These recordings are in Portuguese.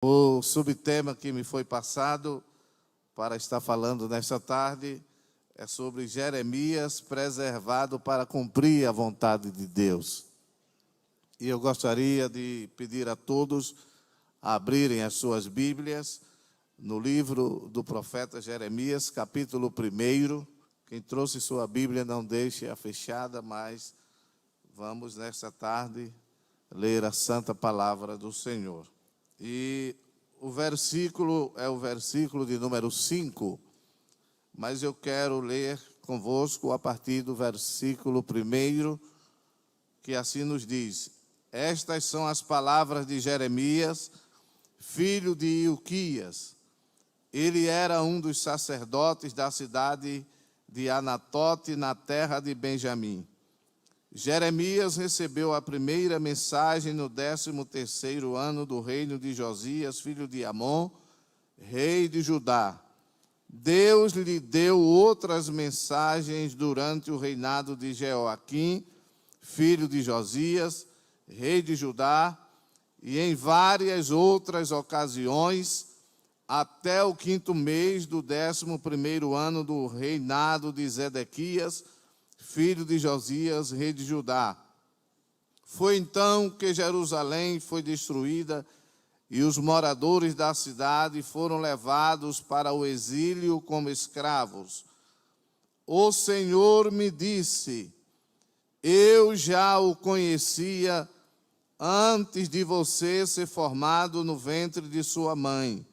O subtema que me foi passado para estar falando nesta tarde é sobre Jeremias preservado para cumprir a vontade de Deus. E eu gostaria de pedir a todos a abrirem as suas Bíblias no livro do profeta Jeremias, capítulo 1. Quem trouxe sua Bíblia, não deixe-a fechada, mas vamos nesta tarde ler a santa palavra do Senhor. E o versículo é o versículo de número 5, mas eu quero ler convosco a partir do versículo 1, que assim nos diz: Estas são as palavras de Jeremias, filho de Ilquias. Ele era um dos sacerdotes da cidade de Anatote, na terra de Benjamim. Jeremias recebeu a primeira mensagem no 13º ano do reino de Josias, filho de Amon, rei de Judá. Deus lhe deu outras mensagens durante o reinado de Jeoaquim, filho de Josias, rei de Judá, e em várias outras ocasiões, até o 5º mês do 11º ano do reinado de Zedequias, filho de Josias, rei de Judá. Foi então que Jerusalém foi destruída e os moradores da cidade foram levados para o exílio como escravos. O Senhor me disse: eu já o conhecia antes de você ser formado no ventre de sua mãe.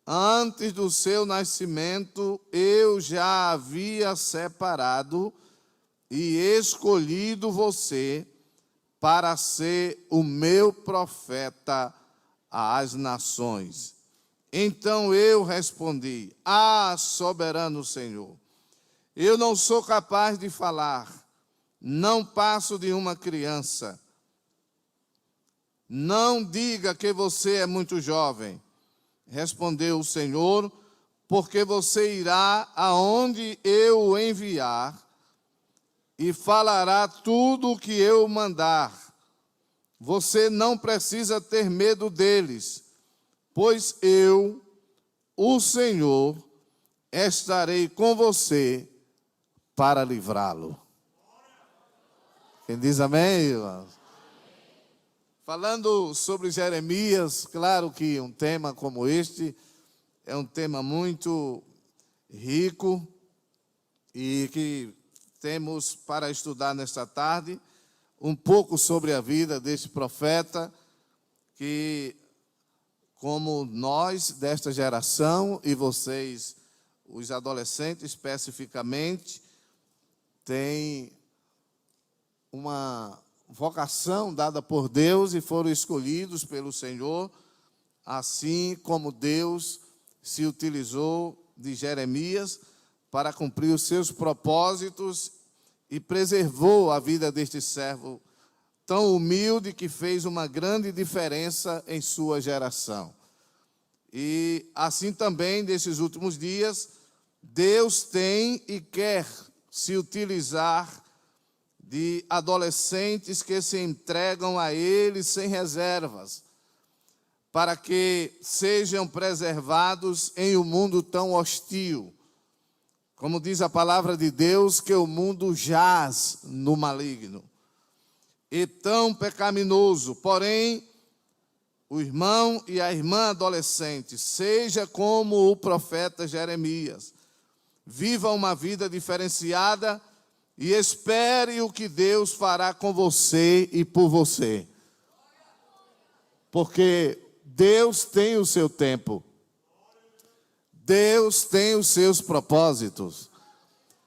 Antes do seu nascimento, eu já havia separado e escolhido você para ser o meu profeta às nações. Então eu respondi: soberano Senhor, eu não sou capaz de falar, não passo de uma criança. Não diga que você é muito jovem. Respondeu o Senhor: porque você irá aonde eu o enviar e falará tudo o que eu mandar. Você não precisa ter medo deles, pois eu, o Senhor, estarei com você para livrá-lo. Quem diz amém, irmãos? Falando sobre Jeremias, claro que um tema como este é um tema muito rico e que temos para estudar nesta tarde um pouco sobre a vida deste profeta que, como nós desta geração e vocês, os adolescentes especificamente, têm uma vocação dada por Deus e foram escolhidos pelo Senhor, assim como Deus se utilizou de Jeremias para cumprir os seus propósitos e preservou a vida deste servo tão humilde que fez uma grande diferença em sua geração. E assim também, nesses últimos dias, Deus tem e quer se utilizar de adolescentes que se entregam a Ele sem reservas, para que sejam preservados em um mundo tão hostil. Como diz a palavra de Deus, que o mundo jaz no maligno e tão pecaminoso. Porém, o irmão e a irmã adolescente, seja como o profeta Jeremias, viva uma vida diferenciada e espere o que Deus fará com você e por você. Porque Deus tem o seu tempo. Deus tem os seus propósitos.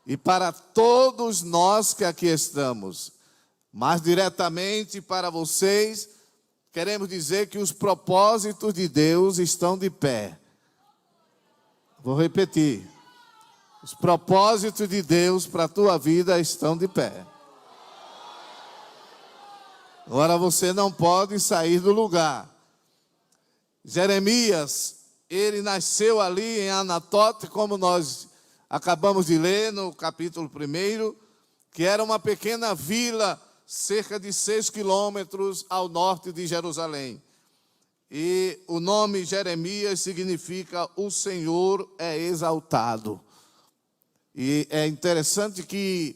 E para todos nós que aqui estamos, mais diretamente para vocês, queremos dizer que os propósitos de Deus estão de pé. Vou repetir. Os propósitos de Deus para a tua vida estão de pé. Agora você não pode sair do lugar. Jeremias, ele nasceu ali em Anatote, como nós acabamos de ler no capítulo 1, que era uma pequena vila, cerca de 6 quilômetros ao norte de Jerusalém. E o nome Jeremias significa o Senhor é exaltado. E é interessante que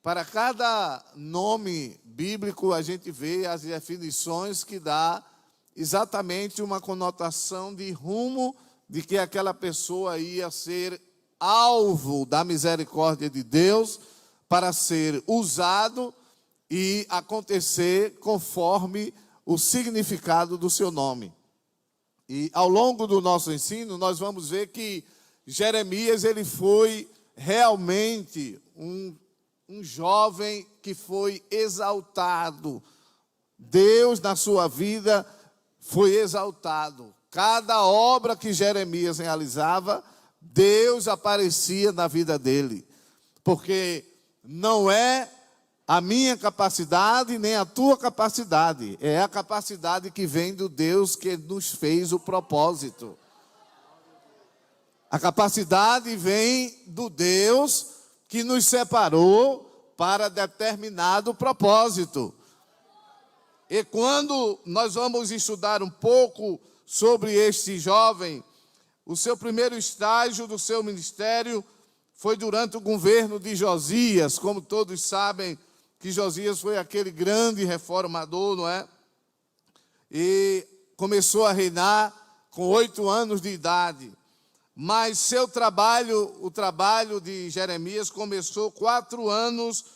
para cada nome bíblico a gente vê as definições que dá exatamente uma conotação de rumo de que aquela pessoa ia ser alvo da misericórdia de Deus para ser usado e acontecer conforme o significado do seu nome. E ao longo do nosso ensino, nós vamos ver que Jeremias, ele foi realmente um jovem que foi exaltado. Deus, na sua vida, foi exaltado. Cada obra que Jeremias realizava, Deus aparecia na vida dele. Porque não é a minha capacidade, nem a tua capacidade. É a capacidade que vem do Deus que nos fez o propósito. A capacidade vem do Deus que nos separou para determinado propósito. E quando nós vamos estudar um pouco sobre este jovem, o seu primeiro estágio do seu ministério foi durante o governo de Josias. Como todos sabem, que Josias foi aquele grande reformador, não é? E começou a reinar com 8 anos de idade. Mas seu trabalho, o trabalho de Jeremias, começou 4 anos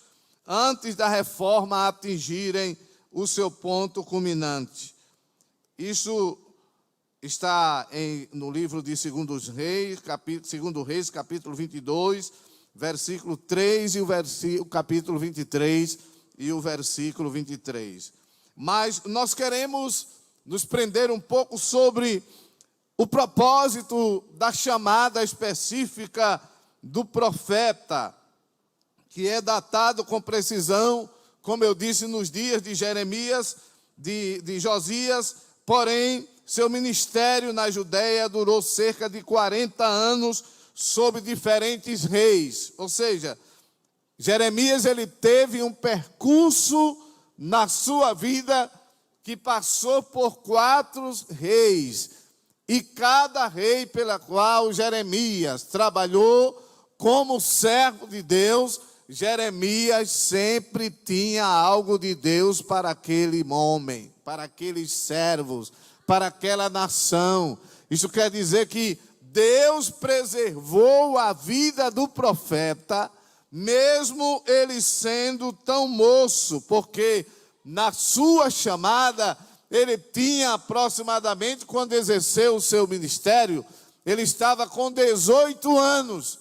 antes da reforma atingirem o seu ponto culminante. Isso está no livro de 2 Reis, capítulo 22, versículo 3 e o capítulo 23 e o versículo 23. Mas nós queremos nos prender um pouco sobre o propósito da chamada específica do profeta, que é datado com precisão, como eu disse, nos dias de Jeremias, de Josias, porém, seu ministério na Judeia durou cerca de 40 anos, sob diferentes reis. Ou seja, Jeremias, ele teve um percurso na sua vida que passou por 4 reis. E cada rei pela qual Jeremias trabalhou como servo de Deus, Jeremias sempre tinha algo de Deus para aquele homem, para aqueles servos, para aquela nação. Isso quer dizer que Deus preservou a vida do profeta, mesmo ele sendo tão moço, porque na sua chamada, ele tinha aproximadamente, quando exerceu o seu ministério, ele estava com 18 anos.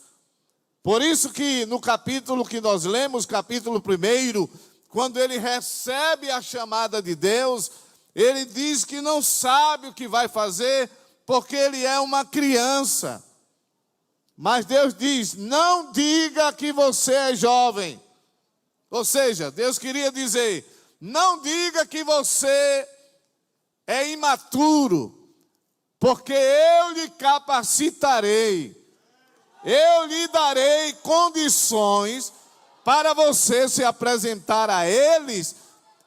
Por isso que no capítulo que nós lemos, capítulo 1, quando ele recebe a chamada de Deus, ele diz que não sabe o que vai fazer, porque ele é uma criança. Mas Deus diz, não diga que você é jovem. Ou seja, Deus queria dizer, não diga que você é imaturo, porque eu lhe capacitarei. Eu lhe darei condições para você se apresentar a eles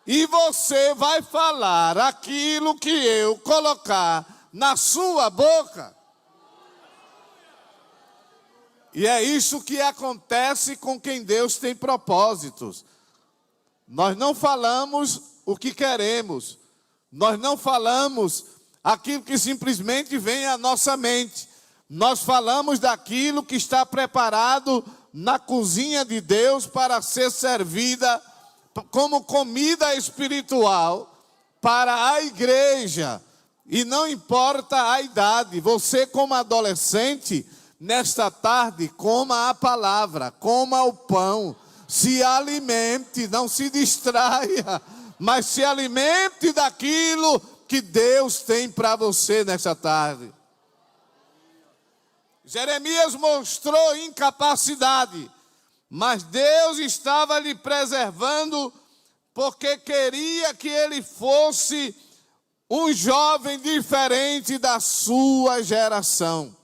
e você vai falar aquilo que eu colocar na sua boca. E é isso que acontece com quem Deus tem propósitos. Nós não falamos o que queremos. Nós não falamos aquilo que simplesmente vem à nossa mente. Nós falamos daquilo que está preparado na cozinha de Deus para ser servida como comida espiritual para a igreja. E não importa a idade, você como adolescente, nesta tarde, coma a palavra, coma o pão, se alimente, não se distraia, mas se alimente daquilo que Deus tem para você nesta tarde. Jeremias mostrou incapacidade, mas Deus estava lhe preservando, porque queria que ele fosse um jovem diferente da sua geração.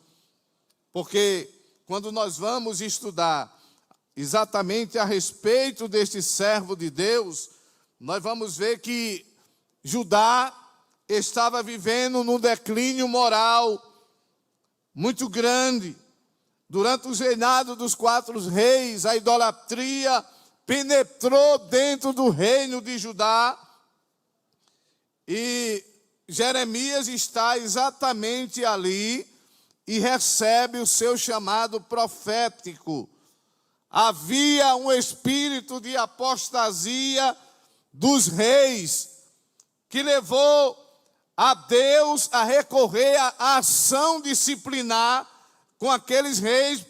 Porque quando nós vamos estudar exatamente a respeito deste servo de Deus, nós vamos ver que Judá estava vivendo num declínio moral muito grande. Durante o reinado dos 4 reis, a idolatria penetrou dentro do reino de Judá. E Jeremias está exatamente ali e recebe o seu chamado profético. Havia um espírito de apostasia dos reis que levou a Deus a recorrer à ação disciplinar com aqueles reis,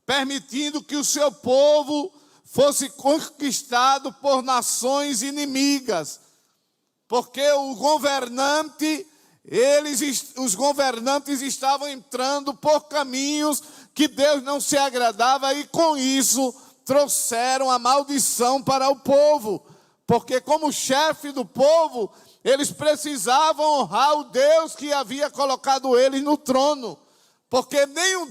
permitindo que o seu povo fosse conquistado por nações inimigas. Porque os governantes estavam entrando por caminhos que Deus não se agradava, e com isso trouxeram a maldição para o povo. Porque como chefe do povo, eles precisavam honrar o Deus que havia colocado eles no trono. Porque nenhum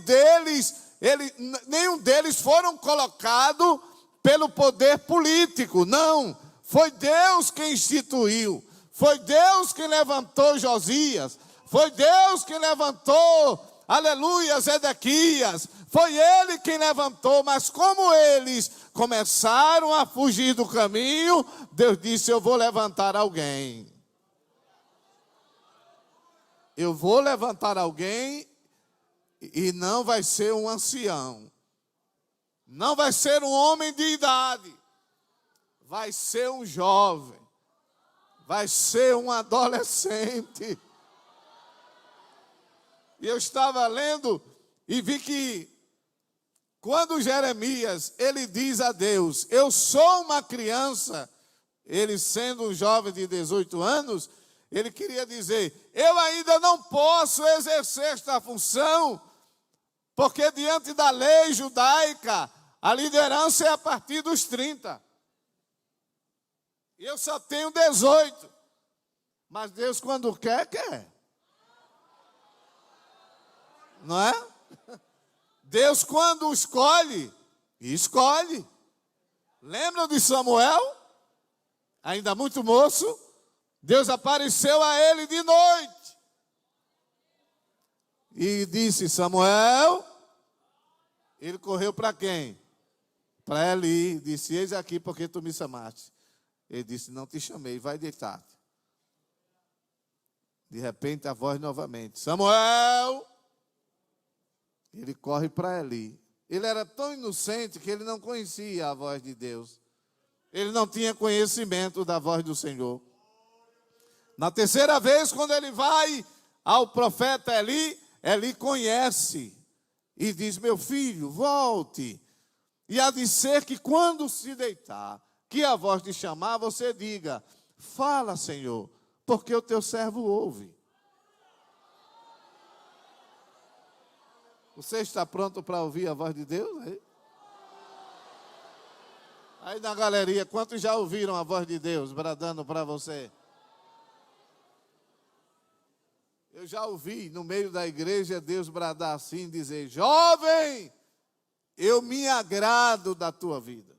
deles foram colocados pelo poder político. Não, foi Deus quem instituiu. Foi Deus que levantou Josias. Foi Deus que levantou, aleluia, Zedequias. Foi Ele quem levantou. Mas como eles começaram a fugir do caminho, Deus disse: eu vou levantar alguém. Eu vou levantar alguém, e não vai ser um ancião. Não vai ser um homem de idade. Vai ser um jovem. Vai ser um adolescente. E eu estava lendo e vi que quando Jeremias, ele diz a Deus: eu sou uma criança, ele sendo um jovem de 18 anos, ele queria dizer: eu ainda não posso exercer esta função, porque diante da lei judaica, a liderança é a partir dos 30. E eu só tenho 18. Mas Deus, quando quer, quer. Não é? Deus, quando escolhe, escolhe. Lembram de Samuel? Ainda muito moço, Deus apareceu a ele de noite e disse: Samuel. Ele correu para quem? Para Eli. Disse: eis aqui porque tu me chamaste. Ele disse: não te chamei, vai deitar-te. De repente a voz novamente: Samuel. Ele corre para Eli. Ele era tão inocente que ele não conhecia a voz de Deus. Ele não tinha conhecimento da voz do Senhor. Na terceira vez, quando ele vai ao profeta Eli, Eli conhece e diz: meu filho, volte. E há de ser que quando se deitar, que a voz te chamar, você diga: fala, Senhor, porque o teu servo ouve. Você está pronto para ouvir a voz de Deus? Aí na galeria, quantos já ouviram a voz de Deus bradando para você? Eu já ouvi no meio da igreja Deus bradar assim, dizer: jovem, eu me agrado da tua vida.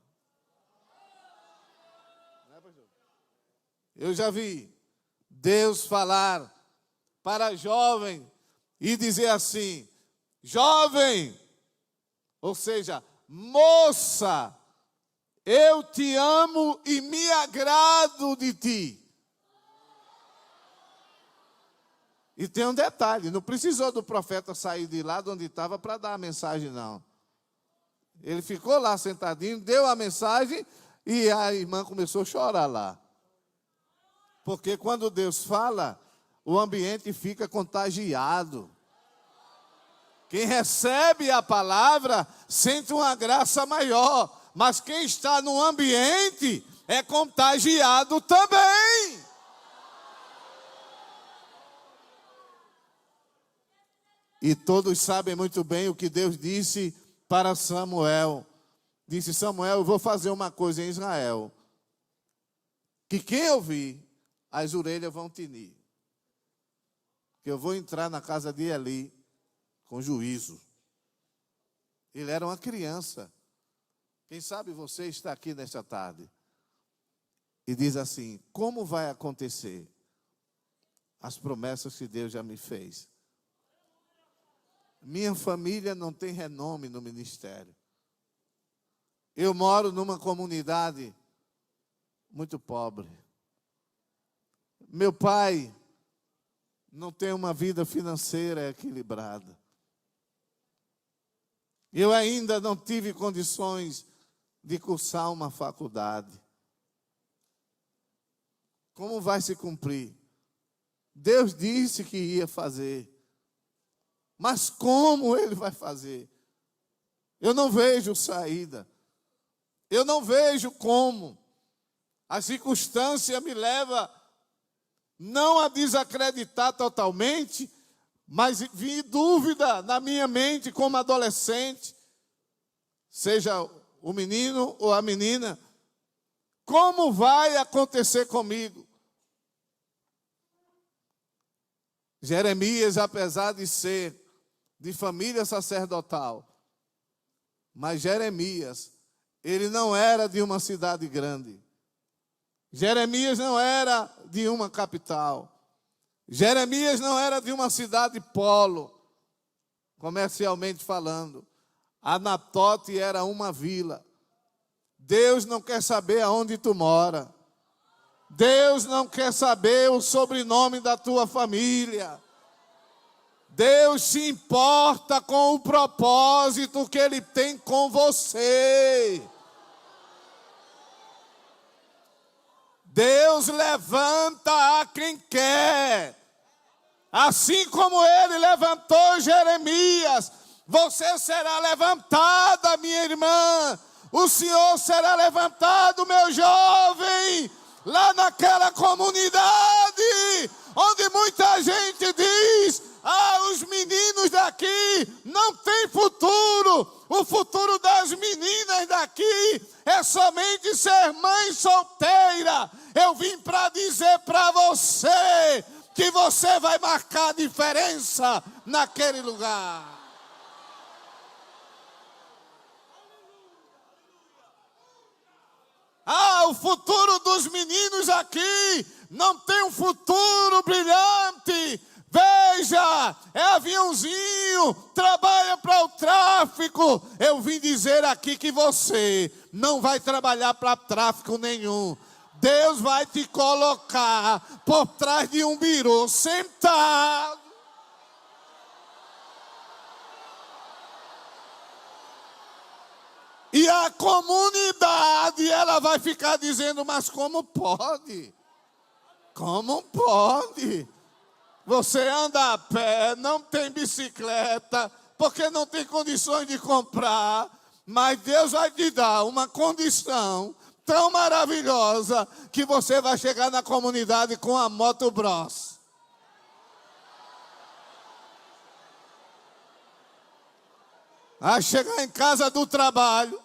Eu já vi Deus falar para jovem e dizer assim: jovem, ou seja, moça, eu te amo e me agrado de ti. E tem um detalhe: não precisou do profeta sair de lá de onde estava para dar a mensagem, não. Ele ficou lá sentadinho, deu a mensagem e a irmã começou a chorar lá. Porque quando Deus fala, o ambiente fica contagiado. Quem recebe a palavra sente uma graça maior, mas quem está no ambiente é contagiado também. E todos sabem muito bem o que Deus disse para Samuel. Disse: Samuel, eu vou fazer uma coisa em Israel, que quem ouvir, as orelhas vão tinir. Que eu vou entrar na casa de Eli com juízo. Ele era uma criança. Quem sabe você está aqui nesta tarde e diz assim: como vai acontecer? as promessas que Deus já me fez. Minha família não tem renome no ministério. Eu moro numa comunidade muito pobre. Meu pai não tem uma vida financeira equilibrada. Eu ainda não tive condições de cursar uma faculdade. Como vai se cumprir? Deus disse que ia fazer. Mas como Ele vai fazer? Eu não vejo saída. Eu não vejo como. A circunstância me leva não a desacreditar totalmente, mas vi dúvida na minha mente como adolescente, seja o menino ou a menina, como vai acontecer comigo? Jeremias, apesar de ser de família sacerdotal, mas Jeremias, ele não era de uma cidade grande. Jeremias não era de uma capital. Jeremias não era de uma cidade polo, comercialmente falando. Anatote era uma vila. Deus não quer saber aonde tu mora. Deus não quer saber o sobrenome da tua família. Deus se importa com o propósito que Ele tem com você. Deus levanta a quem quer. Assim como Ele levantou Jeremias, você será levantada, minha irmã. O Senhor será levantado, meu jovem, lá naquela comunidade, onde muita gente diz: os meninos daqui não têm futuro. O futuro das meninas daqui é somente ser mãe solteira. Eu vim para dizer para você que você vai marcar a diferença naquele lugar. O futuro dos meninos aqui não tem um futuro brilhante. Veja, é aviãozinho, trabalha para o tráfico. Eu vim dizer aqui que você não vai trabalhar para tráfico nenhum. Deus vai te colocar por trás de um birô, sentado. E a comunidade, ela vai ficar dizendo: mas como pode? Como pode? Você anda a pé, não tem bicicleta, porque não tem condições de comprar, mas Deus vai te dar uma condição tão maravilhosa que você vai chegar na comunidade com a Moto Bros. Vai chegar em casa do trabalho,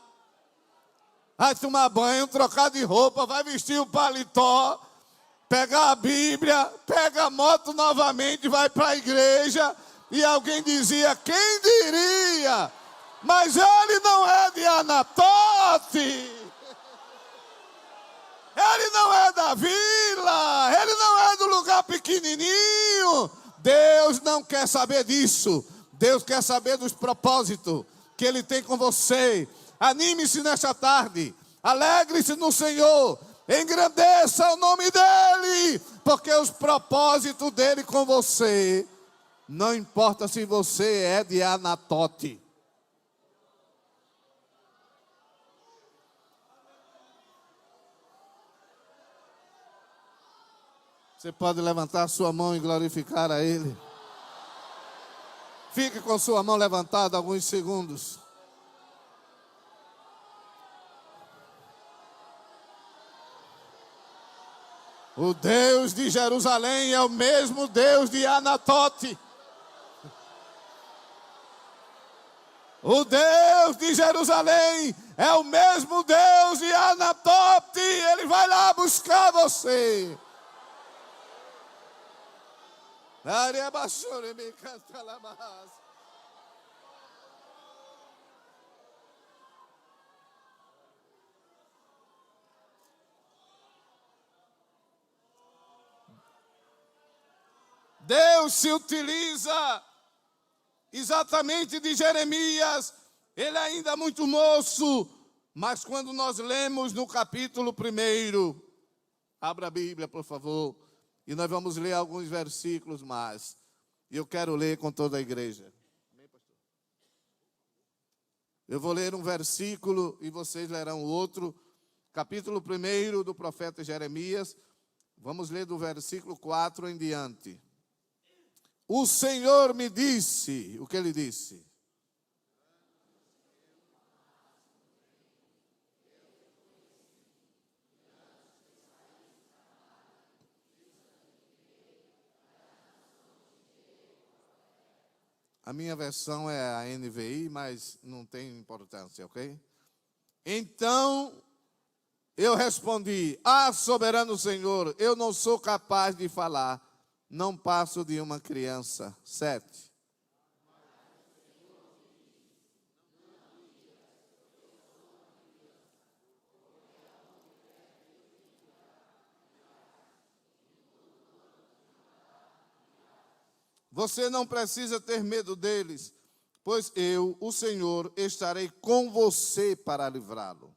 vai tomar banho, trocar de roupa, vai vestir o paletó, pegar a Bíblia, pega a moto novamente, vai para a igreja. E alguém dizia: quem diria? Mas ele não é de Anatote. Ele não é da vila. Ele não é do lugar pequenininho. Deus não quer saber disso. Deus quer saber dos propósitos que Ele tem com você. Anime-se nesta tarde. Alegre-se no Senhor. Engrandeça o nome dEle. Porque os propósitos dEle com você, não importa se você é de Anatote. Você pode levantar a sua mão e glorificar a Ele. Fique com sua mão levantada alguns segundos. O Deus de Jerusalém é o mesmo Deus de Anatote. O Deus de Jerusalém é o mesmo Deus de Anatote. Ele vai lá buscar você. Deus se utiliza exatamente de Jeremias. Ele ainda é muito moço, mas quando nós lemos no capítulo 1, abra a Bíblia, por favor, e nós vamos ler alguns versículos mais. E eu quero ler com toda a igreja. Eu vou ler um versículo e vocês lerão outro. Capítulo 1 do profeta Jeremias. Vamos ler do versículo 4 em diante. O Senhor me disse, o que ele disse? A minha versão é a NVI, mas não tem importância, ok? Então eu respondi: soberano Senhor, eu não sou capaz de falar, não passo de uma criança. 7. Você não precisa ter medo deles, pois eu, o Senhor, estarei com você para livrá-lo.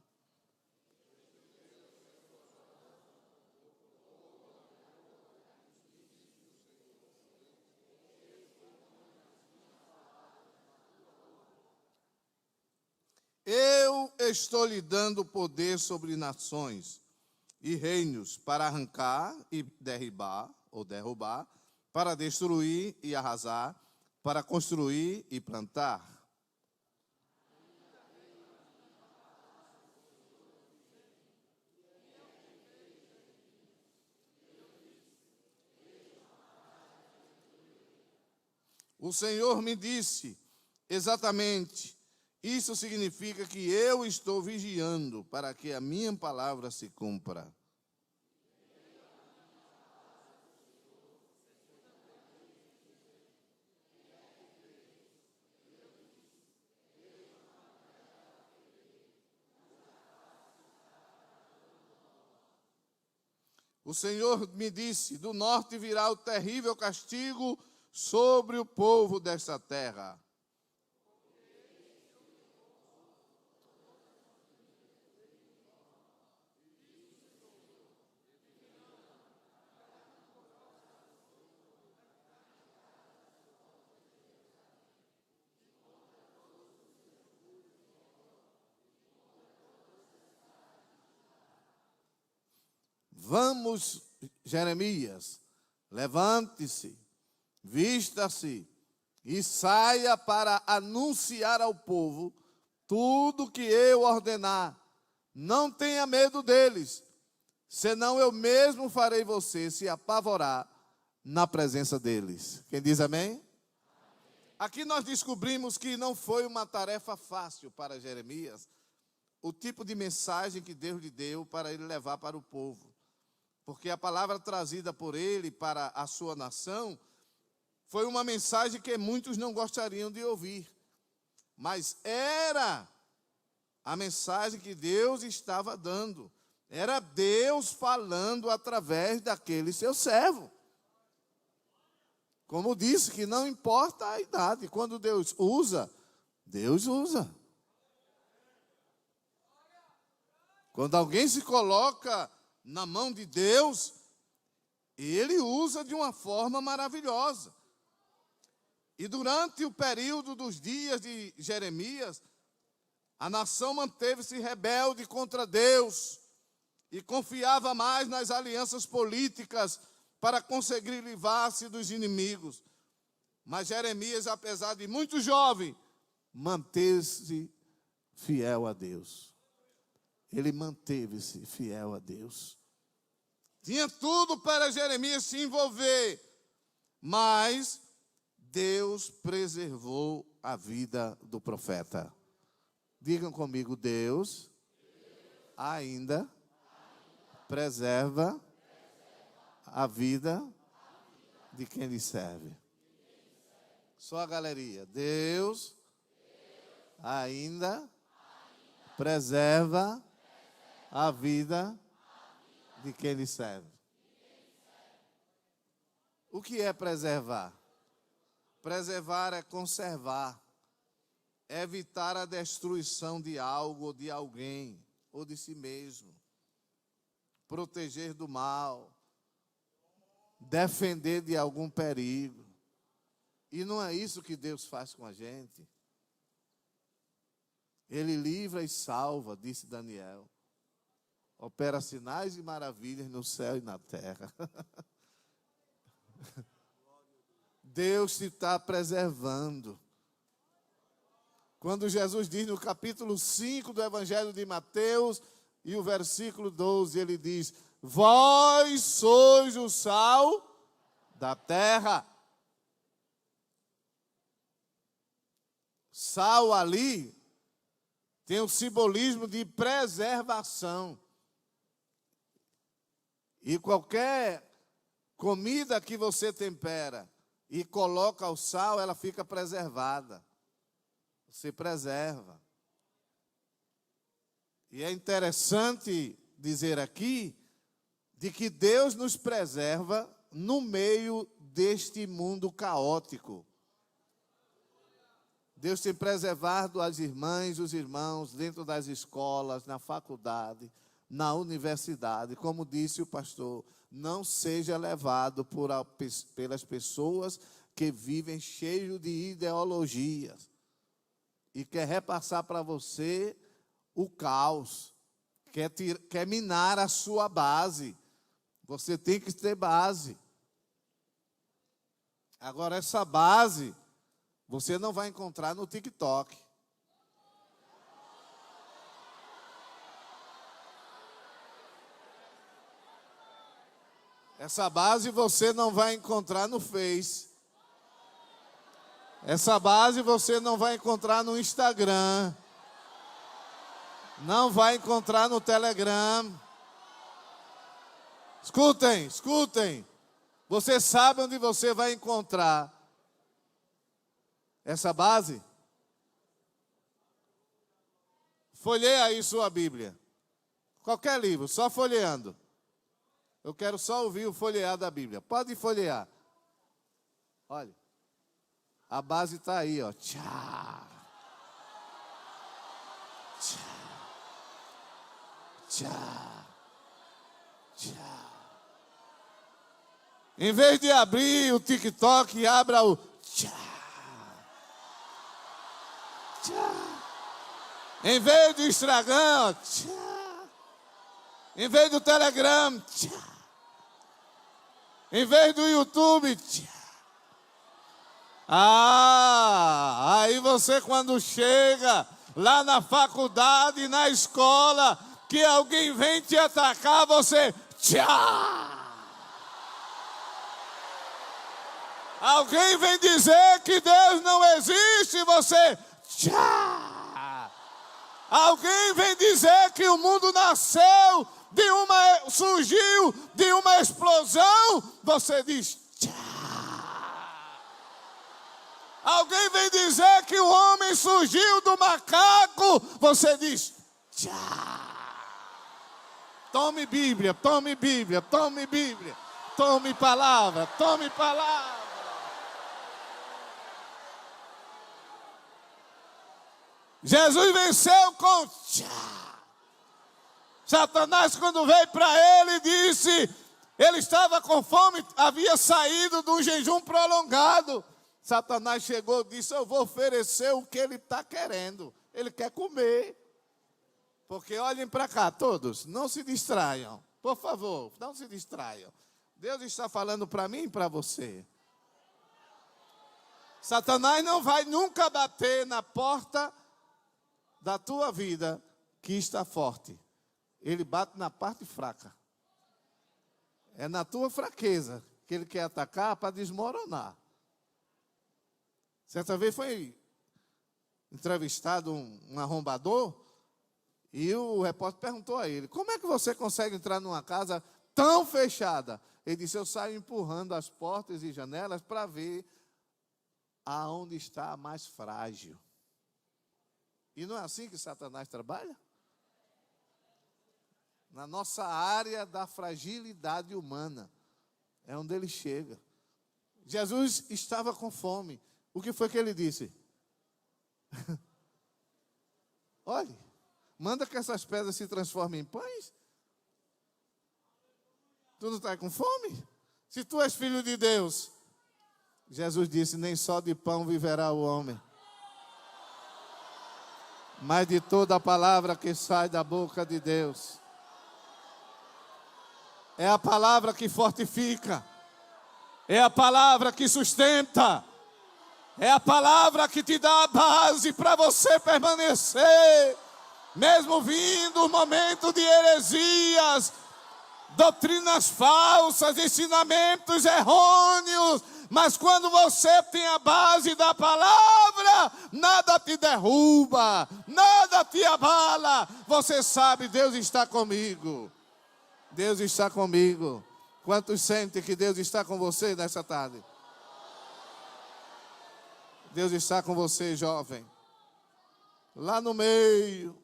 Eu estou lhe dando poder sobre nações e reinos para arrancar e derribar, ou derrubar, para destruir e arrasar, para construir e plantar. O Senhor me disse, exatamente, isso significa que eu estou vigiando para que a minha palavra se cumpra. O Senhor me disse, do norte virá o terrível castigo sobre o povo desta terra. Vamos, Jeremias, levante-se, vista-se e saia para anunciar ao povo tudo que eu ordenar. Não tenha medo deles, senão eu mesmo farei você se apavorar na presença deles. Quem diz amém? Aqui nós descobrimos que não foi uma tarefa fácil para Jeremias, o tipo de mensagem que Deus lhe deu para ele levar para o povo. Porque a palavra trazida por ele para a sua nação foi uma mensagem que muitos não gostariam de ouvir. Mas era a mensagem que Deus estava dando. Era Deus falando através daquele seu servo. Como disse, que não importa a idade. Quando Deus usa, Deus usa. Quando alguém se coloca na mão de Deus, ele usa de uma forma maravilhosa. E durante o período dos dias de Jeremias, a nação manteve-se rebelde contra Deus e confiava mais nas alianças políticas para conseguir livrar-se dos inimigos. Mas Jeremias, apesar de muito jovem, manteve-se fiel a Deus. Ele manteve-se fiel a Deus. Tinha tudo para Jeremias se envolver, mas Deus preservou a vida do profeta. Digam comigo, Deus ainda preserva a vida de quem lhe serve. Só a galeria. Deus ainda preserva a vida de quem lhe serve. O que é preservar? Preservar é conservar, é evitar a destruição de algo ou de alguém, ou de si mesmo. Proteger do mal, defender de algum perigo. E não é isso que Deus faz com a gente. Ele livra e salva, disse Daniel. Opera sinais e maravilhas no céu e na terra. Deus te está preservando. Quando Jesus diz no capítulo 5 do Evangelho de Mateus, e o versículo 12, ele diz: vós sois o sal da terra. Sal ali tem o simbolismo de preservação. E qualquer comida que você tempera e coloca o sal, ela fica preservada. Você preserva. E é interessante dizer aqui de que Deus nos preserva no meio deste mundo caótico. Deus tem preservado as irmãs, os irmãos dentro das escolas, na faculdade, na universidade. Como disse o pastor, não seja levado pelas pessoas que vivem cheios de ideologias e quer repassar para você o caos, quer minar a sua base. Você tem que ter base. Agora, essa base você não vai encontrar no TikTok. Essa base você não vai encontrar no Face. Essa base você não vai encontrar no Instagram. Não vai encontrar no Telegram. Escutem, escutem. Você sabe onde você vai encontrar essa base? Folheia aí sua Bíblia. Qualquer livro, só folheando. Eu quero só ouvir o folhear da Bíblia. Pode folhear. Olha. A base está aí, ó. Tchá. Tchá. Tchá. Tchá. Em vez de abrir o TikTok, abra o tchá. Tchá. Em vez do Instagram, tchá. Em vez do Telegram, tchá. Em vez do YouTube, tchá. Aí você quando chega lá na faculdade, na escola, que alguém vem te atacar, você tchá. Alguém vem dizer que Deus não existe, você tchá. Alguém vem dizer que o mundo nasceu surgiu de uma explosão, você diz tchá. Alguém vem dizer que o homem surgiu do macaco, você diz tchá. Tome Bíblia, tome Bíblia, tome Bíblia, tome palavra, tome palavra. Jesus venceu com tchá. Satanás, quando veio para ele, disse, ele estava com fome, havia saído de um jejum prolongado. Satanás chegou e disse, eu vou oferecer o que ele está querendo. Ele quer comer. Porque olhem para cá, todos, não se distraiam. Por favor, não se distraiam. Deus está falando para mim e para você. Satanás não vai nunca bater na porta da tua vida que está forte. Ele bate na parte fraca. É na tua fraqueza que ele quer atacar para desmoronar. Certa vez foi entrevistado um arrombador e o repórter perguntou a ele, como é que você consegue entrar numa casa tão fechada? Ele disse, eu saio empurrando as portas e janelas para ver aonde está a mais frágil. E não é assim que Satanás trabalha? Na nossa área da fragilidade humana, é onde ele chega. Jesus estava com fome. O que foi que ele disse? Olhe, manda que essas pedras se transformem em pães. Tu não está com fome? Se tu és filho de Deus. Jesus disse, nem só de pão viverá o homem, mas de toda a palavra que sai da boca de Deus. É a palavra que fortifica. É a palavra que sustenta. É a palavra que te dá a base para você permanecer. Mesmo vindo o momento de heresias, doutrinas falsas, ensinamentos errôneos. Mas quando você tem a base da palavra, nada te derruba, nada te abala. Você sabe, Deus está comigo. Deus está comigo. Quantos sentem que Deus está com você nessa tarde? Deus está com você, jovem. Lá no meio,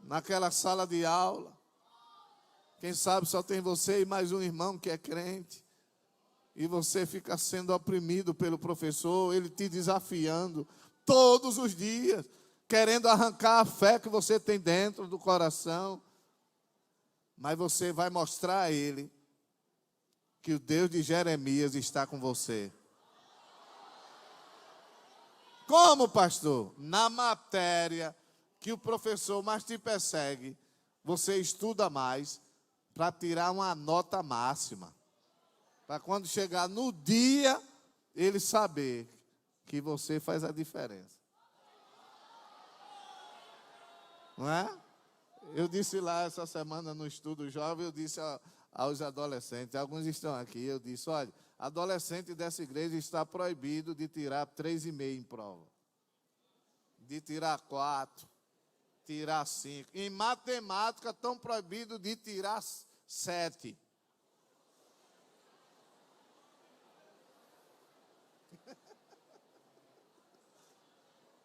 naquela sala de aula. Quem sabe só tem você e mais um irmão que é crente. E você fica sendo oprimido pelo professor, ele te desafiando todos os dias, querendo arrancar a fé que você tem dentro do coração. Mas você vai mostrar a ele que o Deus de Jeremias está com você. Como, pastor? Na matéria que o professor mais te persegue, você estuda mais para tirar uma nota máxima. Para quando chegar no dia, ele saber que você faz a diferença. Não é? Eu disse lá essa semana no estudo jovem, eu disse aos adolescentes, alguns estão aqui, eu disse, olha, adolescente dessa igreja está proibido de tirar 3,5 em prova. De tirar 4, tirar 5. Em matemática estão proibidos de tirar 7.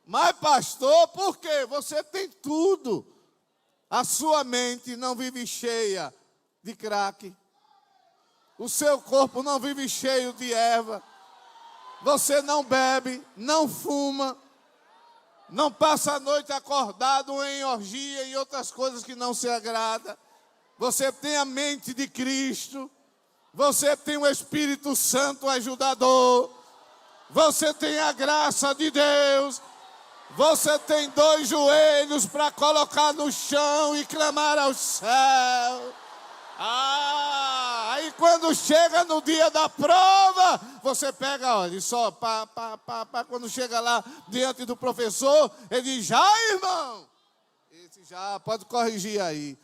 Mas pastor, por quê? Você tem tudo. A sua mente não vive cheia de crack. O seu corpo não vive cheio de erva. Você não bebe, não fuma, não passa a noite acordado em orgia e outras coisas que não se agrada. Você tem a mente de Cristo. Você tem o Espírito Santo ajudador. Você tem a graça de Deus. Você tem 2 joelhos para colocar no chão e clamar ao céu. Aí quando chega no dia da prova, você pega, olha, só, quando chega lá diante do professor, ele diz, já, irmão? Esse já, pode corrigir aí.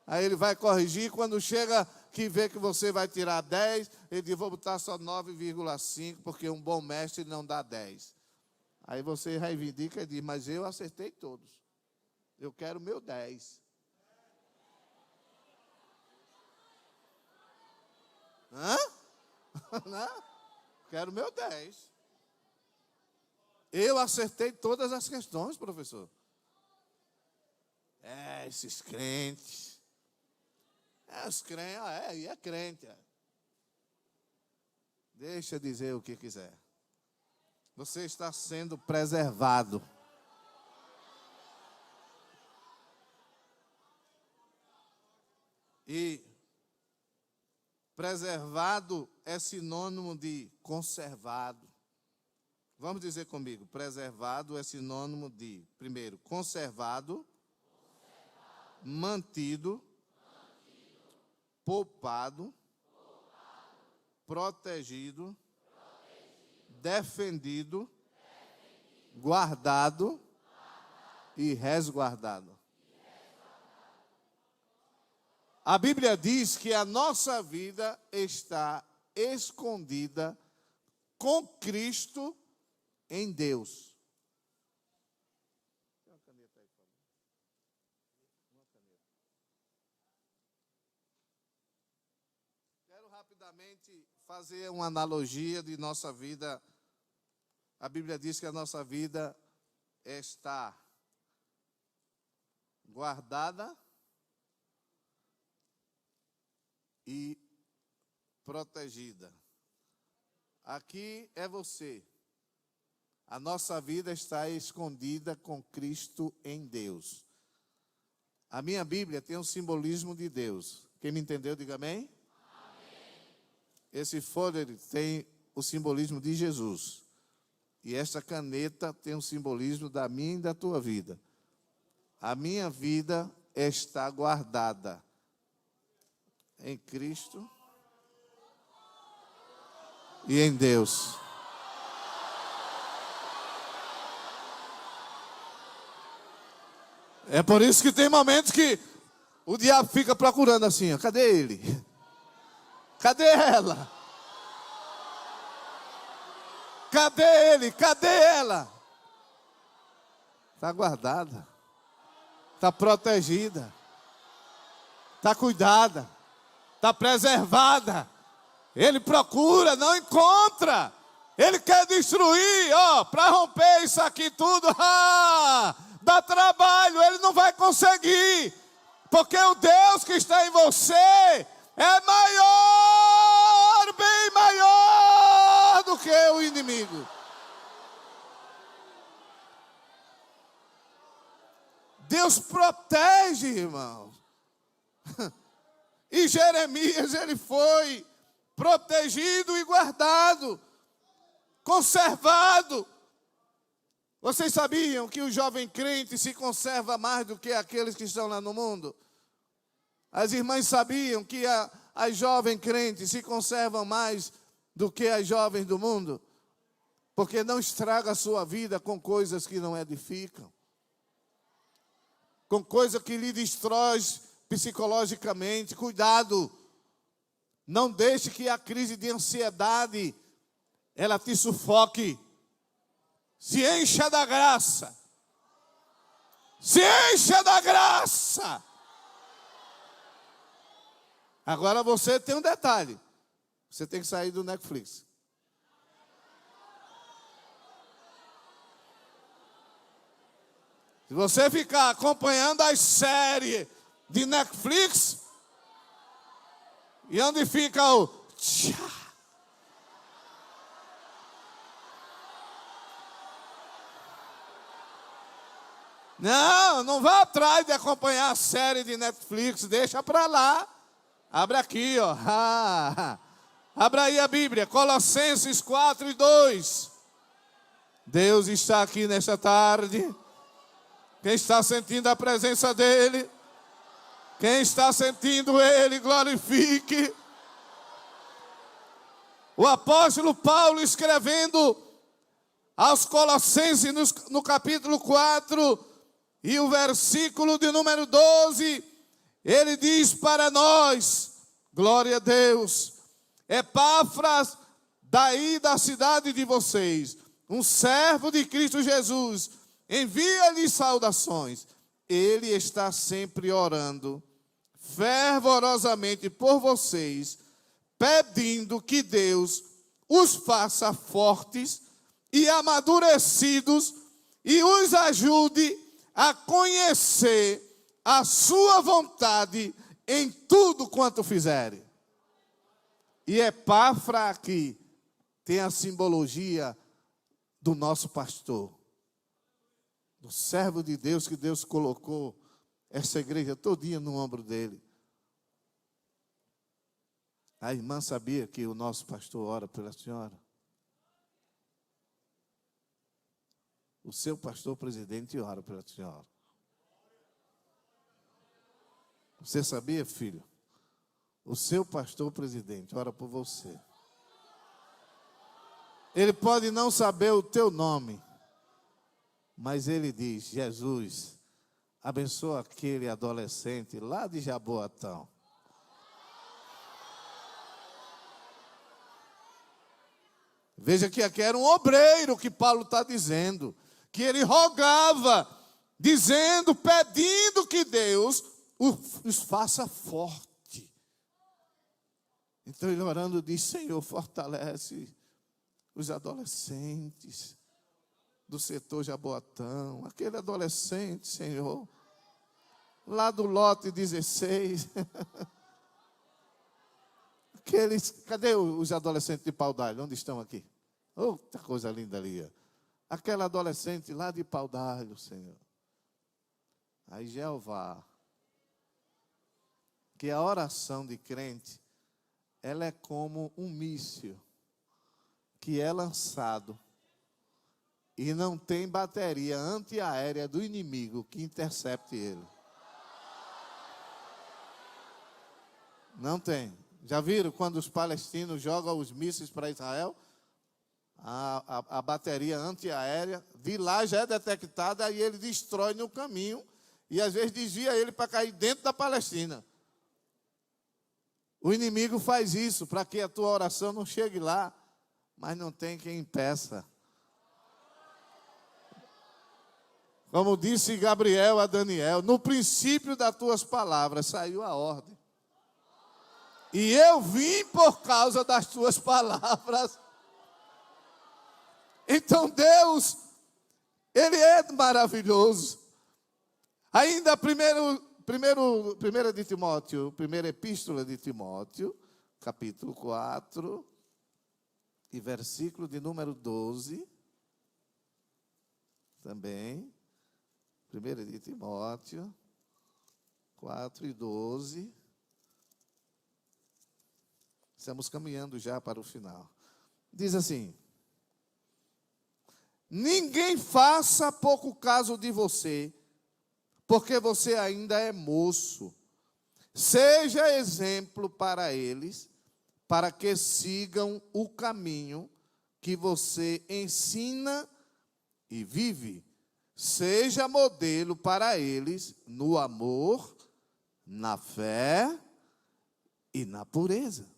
Aí ele vai corrigir, quando chega que vê que você vai tirar 10, ele diz, vou botar só 9,5, porque um bom mestre não dá 10. Aí você reivindica e diz, mas eu acertei todos. Eu quero o meu 10. Hã? Não? Quero o meu 10. Eu acertei todas as questões, professor. Esses crentes. Os crentes, e é crente. Deixa dizer o que quiser. Você está sendo preservado. E preservado é sinônimo de conservado. Vamos dizer comigo, preservado é sinônimo de, primeiro, conservado, mantido, poupado, protegido, defendido, guardado e resguardado. A Bíblia diz que a nossa vida está escondida com Cristo em Deus. Tem uma caneta aí, por favor. Uma caneta. Quero rapidamente fazer uma analogia de nossa vida. A Bíblia diz que a nossa vida está guardada e protegida. Aqui é você. A nossa vida está escondida com Cristo em Deus. A minha Bíblia tem um simbolismo de Deus. Quem me entendeu, diga amém. Amém. Esse folder tem o simbolismo de Jesus. E esta caneta tem um simbolismo da minha e da tua vida. A minha vida está guardada em Cristo e em Deus. É por isso que tem momentos que o diabo fica procurando assim, ó, cadê ele? Cadê ela? Cadê ele? Cadê ela? Está guardada. Está protegida. Está cuidada. Está preservada. Ele procura, não encontra. Ele quer destruir, ó, para romper isso aqui tudo. Dá trabalho, ele não vai conseguir. Porque o Deus que está em você é maior, bem maior do que o inimigo. Deus protege, irmãos. E Jeremias, ele foi protegido e guardado, conservado. Vocês sabiam que o jovem crente se conserva mais do que aqueles que estão lá no mundo? As irmãs sabiam que as jovens crentes se conservam mais do que as jovens do mundo? Porque não estraga a sua vida com coisas que não edificam. Com coisas que lhe destrói psicologicamente. Cuidado. Não deixe que a crise de ansiedade ela te sufoque. Se encha da graça. Se encha da graça. Agora você tem um detalhe. Você tem que sair do Netflix. Se você ficar acompanhando as séries de Netflix, e onde fica o tchá, não vá atrás de acompanhar a série de Netflix, deixa para lá. Abre aqui, ó. Abra aí a Bíblia, Colossenses 4:2. Deus está aqui nesta tarde. Quem está sentindo a presença dEle, quem está sentindo Ele, glorifique. O apóstolo Paulo escrevendo aos Colossenses no capítulo 4 e o versículo de número 12, ele diz para nós, glória a Deus, Epáfras, daí da cidade de vocês, um servo de Cristo Jesus, envia-lhe saudações. Ele está sempre orando fervorosamente por vocês, pedindo que Deus os faça fortes e amadurecidos e os ajude a conhecer a sua vontade em tudo quanto fizerem. E Epáfra aqui tem a simbologia do nosso pastor, do servo de Deus que Deus colocou essa igreja todinha no ombro dele. A irmã sabia que o nosso pastor ora pela senhora? O seu pastor presidente ora pela senhora. Você sabia, filho? O seu pastor presidente ora por você. Ele pode não saber o teu nome, mas ele diz: Jesus, abençoa aquele adolescente lá de Jaboatão. Veja que aqui era um obreiro que Paulo está dizendo, que ele rogava, dizendo, pedindo que Deus os faça forte. Então ele orando diz: Senhor, fortalece os adolescentes do setor Jaboatão, aquele adolescente, Senhor, lá do lote 16, Que eles, cadê os adolescentes de Paudalho? Onde estão aqui? Outra coisa linda ali. Ó. Aquela adolescente lá de Paudalho, Senhor. Aí Jeová, que a oração de crente, ela é como um míssil que é lançado e não tem bateria antiaérea do inimigo que intercepte ele. Não tem. Já viram quando os palestinos jogam os mísseis para Israel? A bateria antiaérea de lá já é detectada e ele destrói no caminho e às vezes desvia ele para cair dentro da Palestina. O inimigo faz isso para que a tua oração não chegue lá, mas não tem quem impeça. Como disse Gabriel a Daniel, no princípio das tuas palavras saiu a ordem. E eu vim por causa das tuas palavras. Então Deus, Ele é maravilhoso. Ainda primeira de Timóteo, primeira epístola de Timóteo, capítulo 4, e versículo de número 12. Também, primeira de Timóteo, 4 e 12. Estamos caminhando já para o final. Diz assim: ninguém faça pouco caso de você, porque você ainda é moço. Seja exemplo para eles, para que sigam o caminho que você ensina e vive. Seja modelo para eles no amor, na fé e na pureza.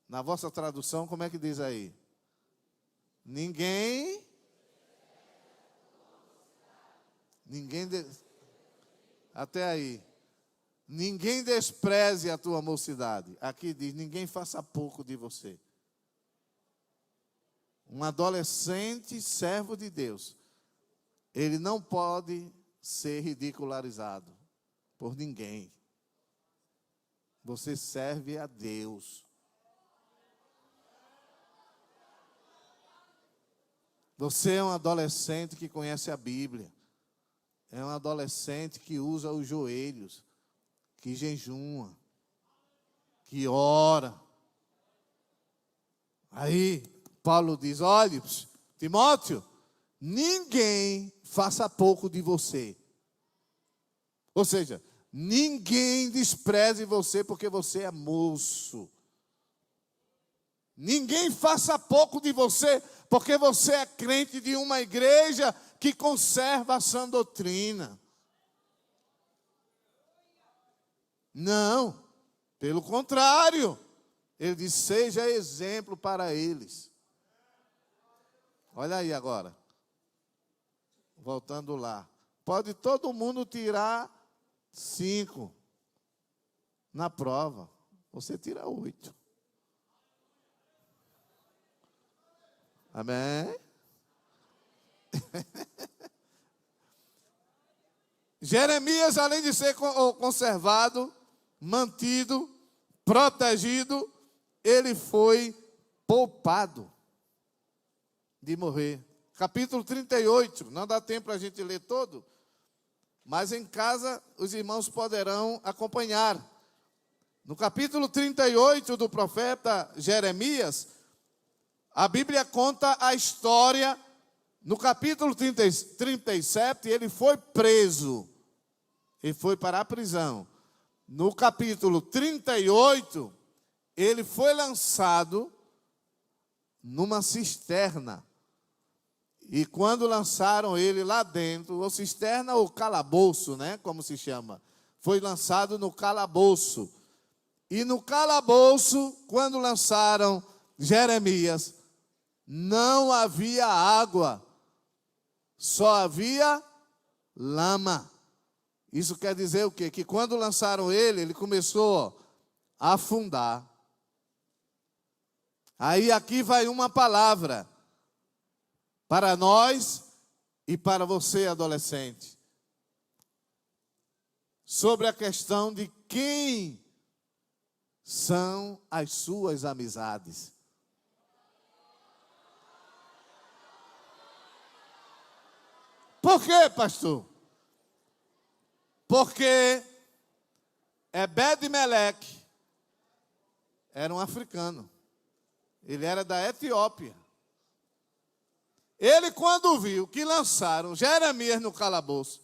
Na vossa tradução, como é que diz aí? Ninguém, até aí. Ninguém despreze a tua mocidade. Aqui diz, ninguém faça pouco de você. Um adolescente servo de Deus, ele não pode ser ridicularizado por ninguém. Você serve a Deus. Você é um adolescente que conhece a Bíblia. É um adolescente que usa os joelhos, que jejuma, que ora. Aí, Paulo diz, olha, Timóteo, ninguém faça pouco de você. Ou seja, ninguém despreze você porque você é moço. Ninguém faça pouco de você porque você é crente de uma igreja que conserva a sã doutrina. Não, pelo contrário. Ele diz, seja exemplo para eles. Olha aí agora. Voltando lá. Pode todo mundo tirar 5 na prova. Você tira 8. Amém? Jeremias, além de ser conservado, mantido, protegido, ele foi poupado de morrer. Capítulo 38, não dá tempo para a gente ler todo, mas em casa os irmãos poderão acompanhar. No capítulo 38 do profeta Jeremias, a Bíblia conta a história. No capítulo 37, ele foi preso. Ele foi para a prisão. No capítulo 38, ele foi lançado numa cisterna. E quando lançaram ele lá dentro, ou cisterna ou calabouço, né, como se chama, foi lançado no calabouço. E no calabouço, quando lançaram Jeremias, não havia água, só havia lama. Isso quer dizer o quê? Que quando lançaram ele, ele começou a afundar. Aí aqui vai uma palavra para nós e para você, adolescente, sobre a questão de quem são as suas amizades. Por quê, pastor? Porque Ebed-Meleque era um africano. Ele era da Etiópia. Ele, quando viu que lançaram Jeremias no calabouço,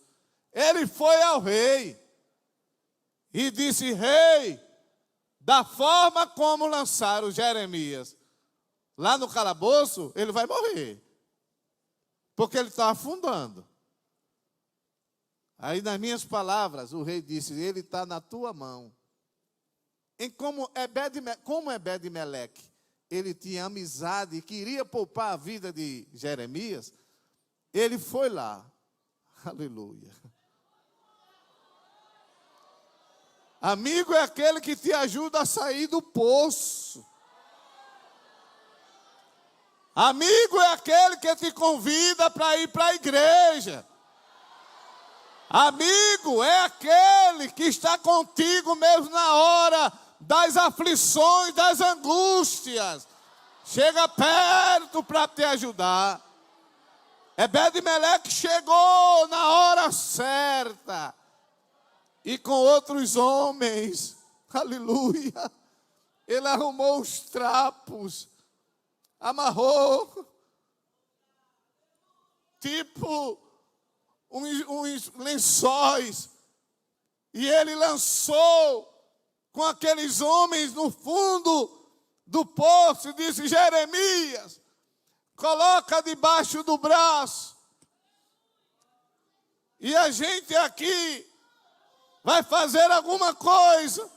ele foi ao rei e disse: rei, da forma como lançaram Jeremias lá no calabouço, ele vai morrer, porque ele está afundando. Aí, nas minhas palavras, o rei disse: ele está na tua mão. Como Ebed-Meleque, ele tinha amizade e queria poupar a vida de Jeremias, ele foi lá. Aleluia. Amigo é aquele que te ajuda a sair do poço. Amigo é aquele que te convida para ir para a igreja. Amigo é aquele que está contigo mesmo na hora das aflições, das angústias. Chega perto para te ajudar. Ebed-Meleque chegou na hora certa. E com outros homens, aleluia, ele arrumou os trapos, amarrou, tipo uns lençóis, e ele lançou com aqueles homens no fundo do poço e disse: Jeremias, coloca debaixo do braço, e a gente aqui vai fazer alguma coisa.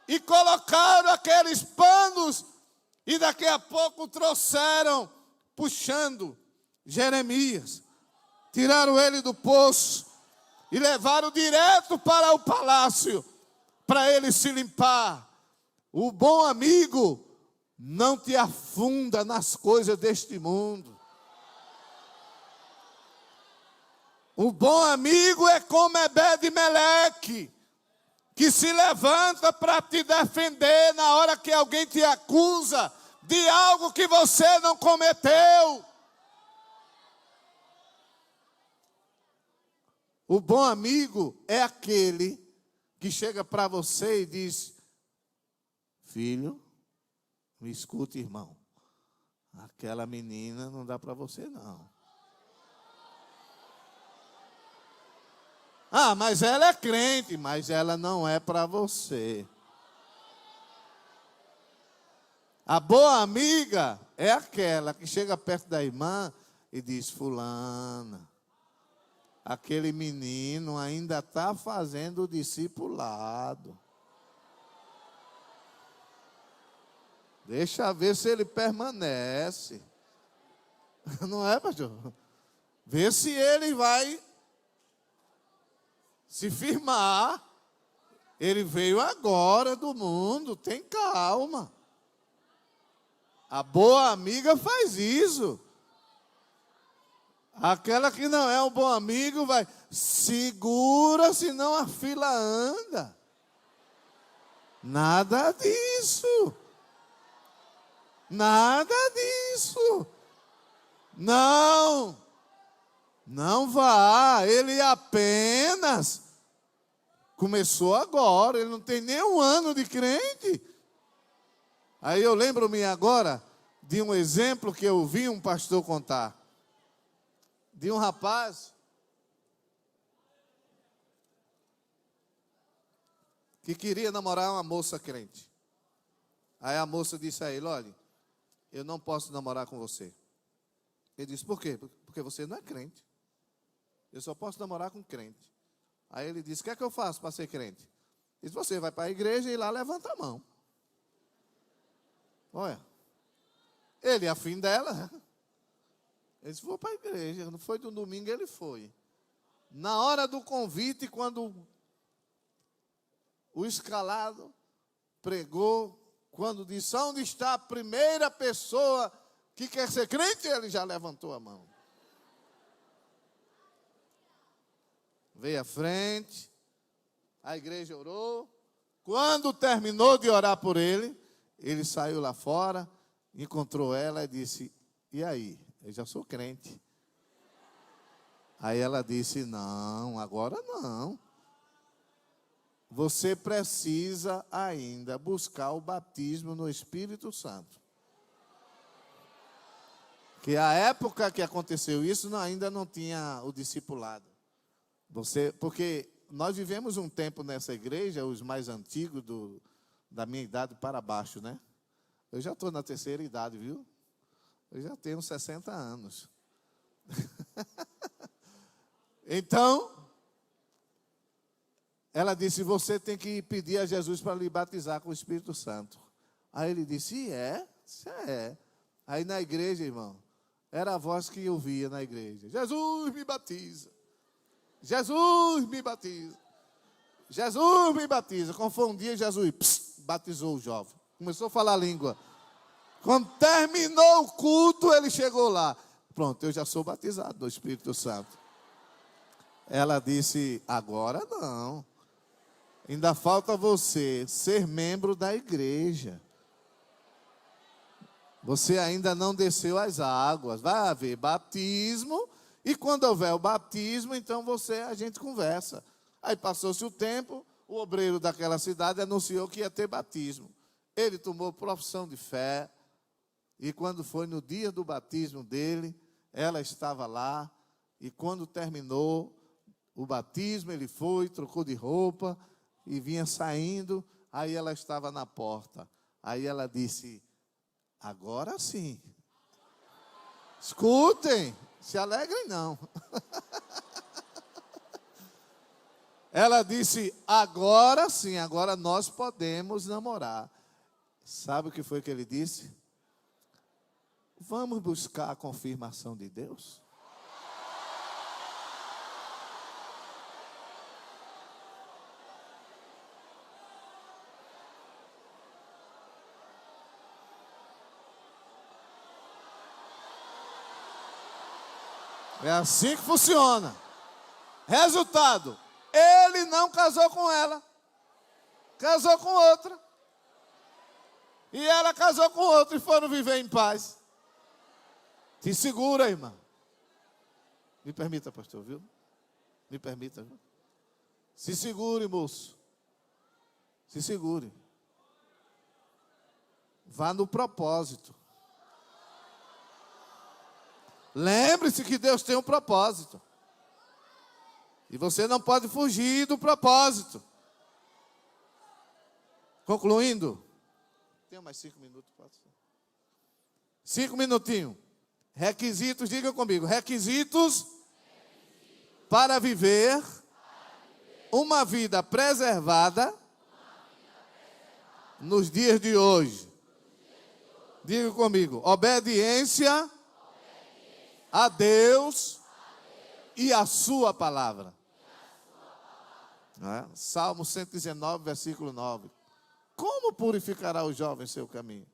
E colocaram aqueles panos, e daqui a pouco trouxeram, puxando Jeremias. Tiraram ele do poço e levaram direto para o palácio, para ele se limpar. O bom amigo não te afunda nas coisas deste mundo. O bom amigo é como Ebed-Meleque, que se levanta para te defender na hora que alguém te acusa de algo que você não cometeu. O bom amigo é aquele que chega para você e diz: filho, me escute, irmão, aquela menina não dá para você não. Ah, mas ela é crente, mas ela não é para você. A boa amiga é aquela que chega perto da irmã e diz: fulana, aquele menino ainda está fazendo o discipulado. Deixa ver se ele permanece. Não é, pastor? Vê se ele vai se firmar. Ele veio agora do mundo, tem calma. A boa amiga faz isso. Aquela que não é um bom amigo vai: segura, senão a fila anda. Nada disso. Nada disso. Não. Não vá. Ele apenas começou agora. Ele não tem nem um ano de crente. Aí eu lembro-me agora de um exemplo que eu vi um pastor contar. De um rapaz que queria namorar uma moça crente. Aí a moça disse a ele: olha, eu não posso namorar com você. Ele disse: por quê? Porque você não é crente. Eu só posso namorar com crente. Aí ele disse: o que é que eu faço para ser crente? Ele disse: você vai para a igreja e lá levanta a mão. Olha, ele é afim dela. Ele disse: vou para a igreja. Não foi do domingo, ele foi. Na hora do convite, quando o escalado pregou, quando disse: onde está a primeira pessoa que quer ser crente, ele já levantou a mão. Veio à frente, a igreja orou, Quando terminou de orar por ele, ele saiu lá fora, encontrou ela e disse: e aí? Eu já sou crente. Aí ela disse: não, agora não. Você precisa ainda buscar o batismo no Espírito Santo. Que a época que aconteceu isso ainda não tinha o discipulado. Porque nós vivemos um tempo nessa igreja, os mais antigos da minha idade para baixo, né? Eu já estou na terceira idade, viu? Eu já tenho 60 anos. Então, ela disse: você tem que pedir a Jesus para lhe batizar com o Espírito Santo. Aí ele disse: e é? Isso é. Aí na igreja, irmão, era a voz que eu via na igreja: Jesus me batiza. Jesus me batiza. Jesus me batiza. Confundia Jesus. Batizou o jovem. Começou a falar a língua. Quando terminou o culto, ele chegou lá. Pronto, eu já sou batizado do Espírito Santo. Ela disse: agora não. Ainda falta você ser membro da igreja. Você ainda não desceu as águas. Vai haver batismo. E quando houver o batismo, então a gente conversa. Aí passou-se o tempo, o obreiro daquela cidade anunciou que ia ter batismo. Ele tomou profissão de fé. E quando foi no dia do batismo dele, ela estava lá. E quando terminou o batismo, ele foi, trocou de roupa e vinha saindo. Aí ela estava na porta. Aí ela disse: agora sim. Escutem, se alegrem não. Ela disse: agora sim, agora nós podemos namorar. Sabe o que foi que ele disse? Vamos buscar a confirmação de Deus? É assim que funciona. Resultado: ele não casou com ela. Casou com outra. E ela casou com outro e foram viver em paz. Te segura, irmã. Me permita, pastor, viu? Me permita, viu? Se segure, moço. Se segure. Vá no propósito. Lembre-se que Deus tem um propósito. E você não pode fugir do propósito. Concluindo. Tenho mais 5 minutos, pode ser. 5 minutinhos. Requisitos, diga comigo. Requisitos para viver uma vida preservada nos dias de hoje. Diga comigo. Obediência a Deus e a sua palavra. Salmo 119, versículo 9. Como purificará o jovem seu caminho?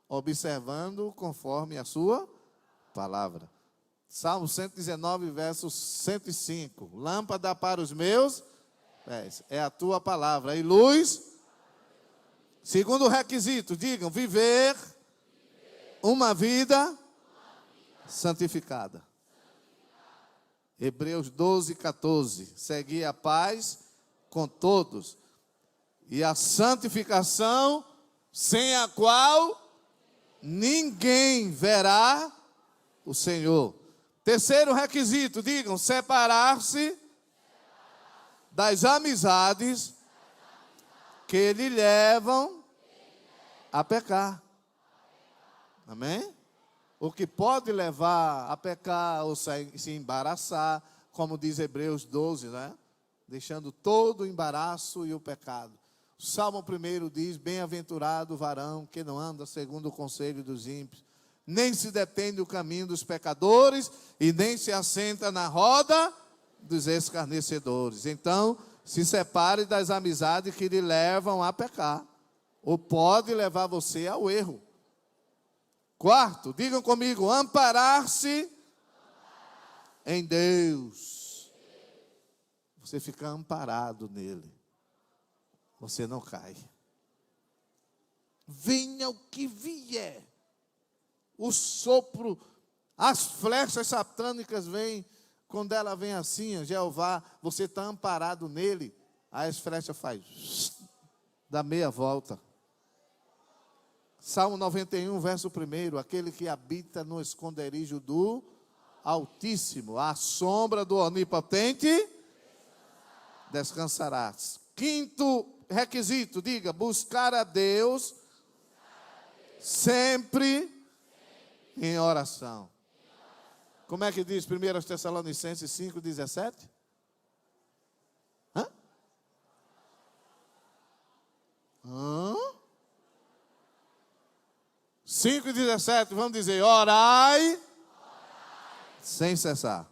Observando conforme a sua palavra. Salmo 119, verso 105. Lâmpada para os meus pés é a tua palavra e luz. Segundo requisito, digam: viver uma vida santificada. Hebreus 12, 14. Segui a paz com todos e a santificação, sem a qual ninguém verá o Senhor. Terceiro requisito, digam: separar-se das amizades que lhe levam a pecar. Amém? O que pode levar a pecar ou se embaraçar, como diz Hebreus 12, né? Deixando todo o embaraço e o pecado. O Salmo 1 diz: bem-aventurado o varão que não anda segundo o conselho dos ímpios, nem se detém no caminho dos pecadores, e nem se assenta na roda dos escarnecedores. Então, se separe das amizades que lhe levam a pecar, ou pode levar você ao erro. Quarto, digam comigo: amparar-se em Deus. Você fica amparado nele. você não cai. Venha o que vier, o sopro, as flechas satânicas vêm, quando ela vem assim, Jeová, você está amparado nele, aí as flechas faz, dá meia volta. Salmo 91, verso 1, aquele que habita no esconderijo do Altíssimo, à sombra do Onipotente, descansarás. Quinto requisito, diga, buscar a Deus sempre em oração. Como é que diz 1 Tessalonicenses 5,17? 5,17, vamos dizer, orai sem cessar.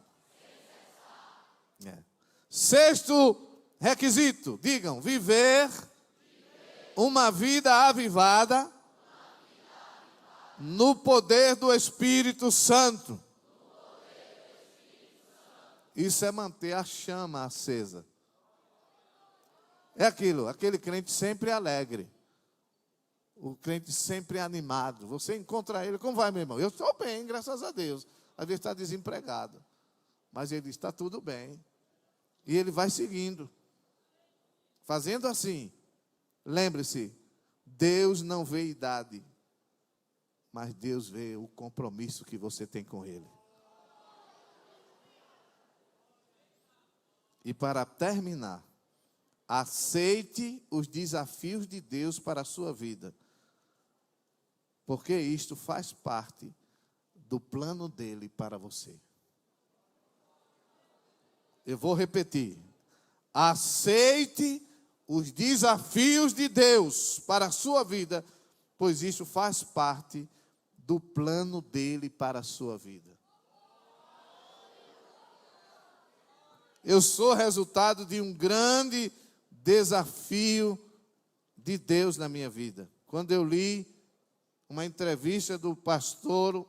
Sexto requisito, digam, viver uma vida avivada no poder do Espírito Santo. Isso é manter a chama acesa. É aquilo, aquele crente sempre alegre. O crente sempre animado. Você encontra ele, como vai, meu irmão? Eu estou bem, graças a Deus. Às vezes está desempregado. Mas ele diz, está tudo bem. E ele vai seguindo. Fazendo assim. Lembre-se, Deus não vê idade. Mas Deus vê o compromisso que você tem com Ele. E para terminar, aceite os desafios de Deus para a sua vida. Porque isto faz parte do plano dele para você. Eu vou repetir. Aceite os desafios de Deus para a sua vida, pois isso faz parte do plano dele para a sua vida. Eu sou resultado de um grande desafio de Deus na minha vida. Quando eu li uma entrevista do pastor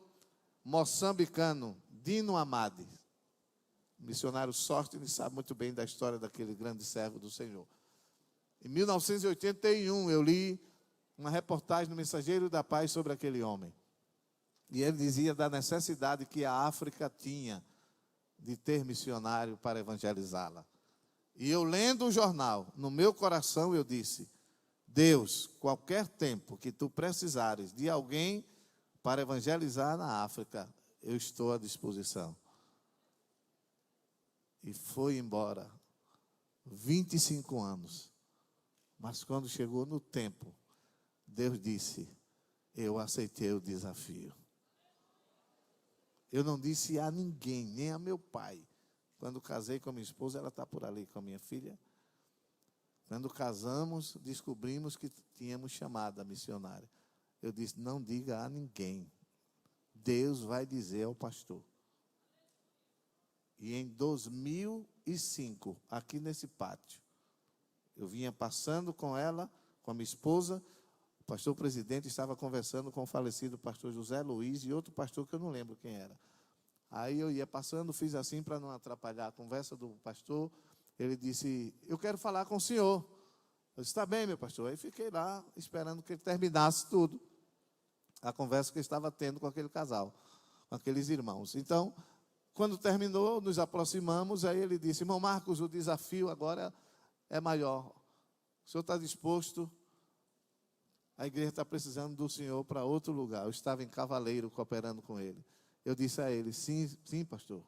moçambicano Dino Amade, missionário sorte, ele sabe muito bem da história daquele grande servo do Senhor. Em 1981, eu li uma reportagem no Mensageiro da Paz sobre aquele homem. E ele dizia da necessidade que a África tinha de ter missionário para evangelizá-la. E eu lendo o jornal, no meu coração eu disse, Deus, qualquer tempo que tu precisares de alguém para evangelizar na África, eu estou à disposição. E foi embora 25 anos. Mas quando chegou no tempo, Deus disse, eu aceitei o desafio. Eu não disse a ninguém, nem a meu pai. Quando casei com a minha esposa, ela está por ali com a minha filha. Quando casamos, descobrimos que tínhamos chamada missionária. Eu disse, não diga a ninguém. Deus vai dizer ao pastor. E em 2005, aqui nesse pátio, eu vinha passando com ela, com a minha esposa, o pastor presidente estava conversando com o falecido pastor José Luiz e outro pastor que eu não lembro quem era. Aí eu ia passando, fiz assim para não atrapalhar a conversa do pastor. Ele disse, eu quero falar com o senhor. Eu disse, está bem, meu pastor. Aí fiquei lá, esperando que ele terminasse tudo. A conversa que eu estava tendo com aquele casal, com aqueles irmãos. Então, quando terminou, nos aproximamos, aí ele disse, irmão Marcos, o desafio agora é maior. O senhor está disposto? A igreja está precisando do senhor para outro lugar. Eu estava em Cavaleiro, cooperando com ele. Eu disse a ele, sim, pastor,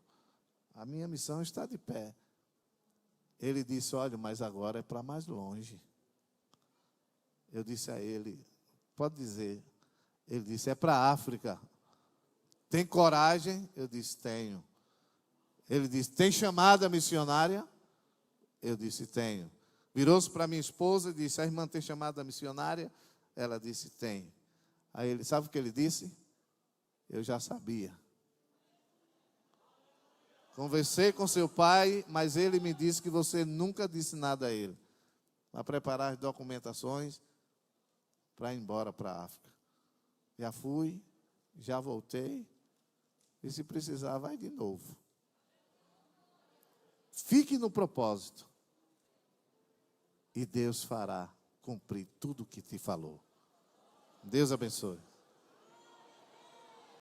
a minha missão está de pé. Ele disse, olha, mas agora é para mais longe. Eu disse a ele, pode dizer. Ele disse, é para a África. Tem coragem? Eu disse, tenho. Ele disse, tem chamada missionária? Eu disse, tenho. Virou-se para minha esposa e disse, a irmã tem chamada missionária? Ela disse, tem. Aí ele, sabe o que ele disse? Eu já sabia. Conversei com seu pai, mas ele me disse que você nunca disse nada a ele. Para preparar as documentações para ir embora para a África. Já fui, já voltei, e se precisar, vai de novo. Fique no propósito. E Deus fará cumprir tudo o que te falou. Deus abençoe.